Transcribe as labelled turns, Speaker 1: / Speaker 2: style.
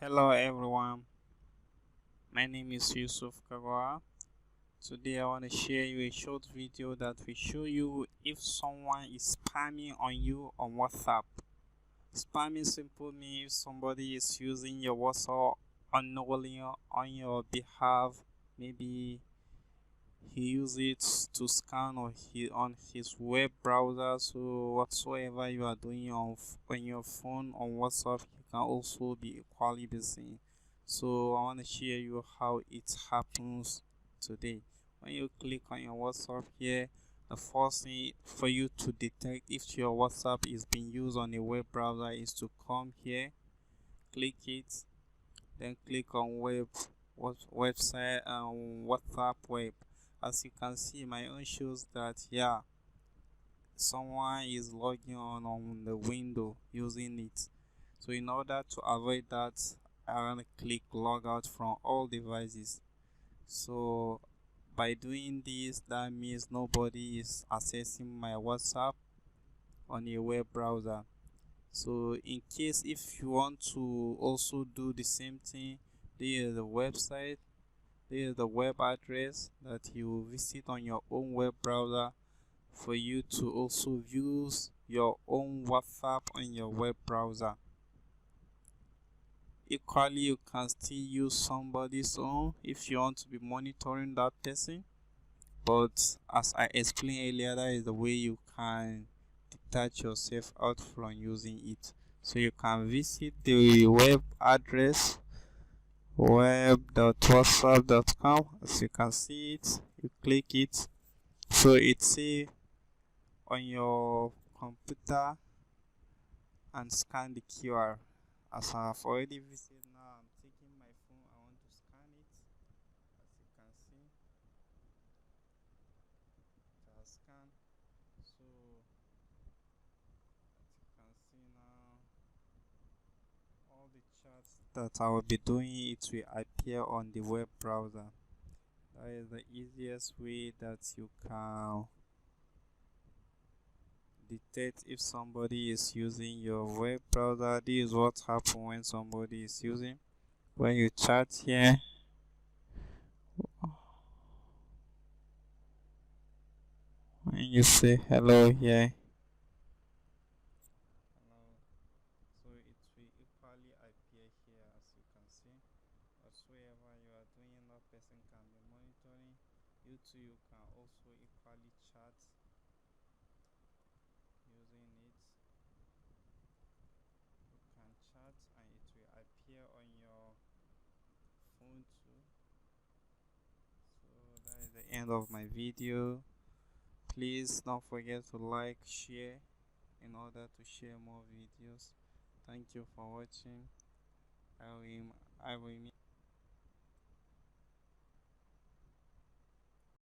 Speaker 1: Hello everyone, my name is Yusuf Kagwa. Today I want to share you a short video that will show you if someone is spamming on you on WhatsApp. Spamming simply means if somebody is using your WhatsApp unknowingly on your behalf. Maybe he uses it to scan on his web browser, so whatsoever you are doing on your phone on WhatsApp, you can also be equally the same. So I want to share you how it happens today. When you click on your WhatsApp here, the first thing for you to detect if your WhatsApp is being used on a web browser is to come here, click it, then click on website and WhatsApp web. As you can see, my own shows that someone is logging on the window using it. So in order to avoid that, I want to click log out from all devices. So by doing this, that means nobody is accessing my WhatsApp on a web browser. So in case if you want to also do the same thing, there is the website, there is the web address that you visit on your own web browser for you to also use your own WhatsApp on your web browser. Equally, you can still use somebody's own if you want to be monitoring that person, but as I explained earlier, that is the way you can detach yourself out from using it. So you can visit the web address web.whatsapp.com. As you can see it, you click it, so it's on your computer and scan the QR. As I have already visited, now I'm taking my phone, I want to scan it. As you can see, it has scanned. So as you can see now, all the chats that I will be doing, it will appear on the web browser. That is the easiest way that you can detect if somebody is using your web browser. This is what happens when somebody is using. When you chat here, when you say hello here, so it will equally appear here. As you can see, whatsoever you are doing, that person can be monitoring. You too, you can also equally chat using it. You can chat and it will appear on your phone too. So that is the end of my video. Please don't forget to like, share in order to share more videos. Thank you for watching. I will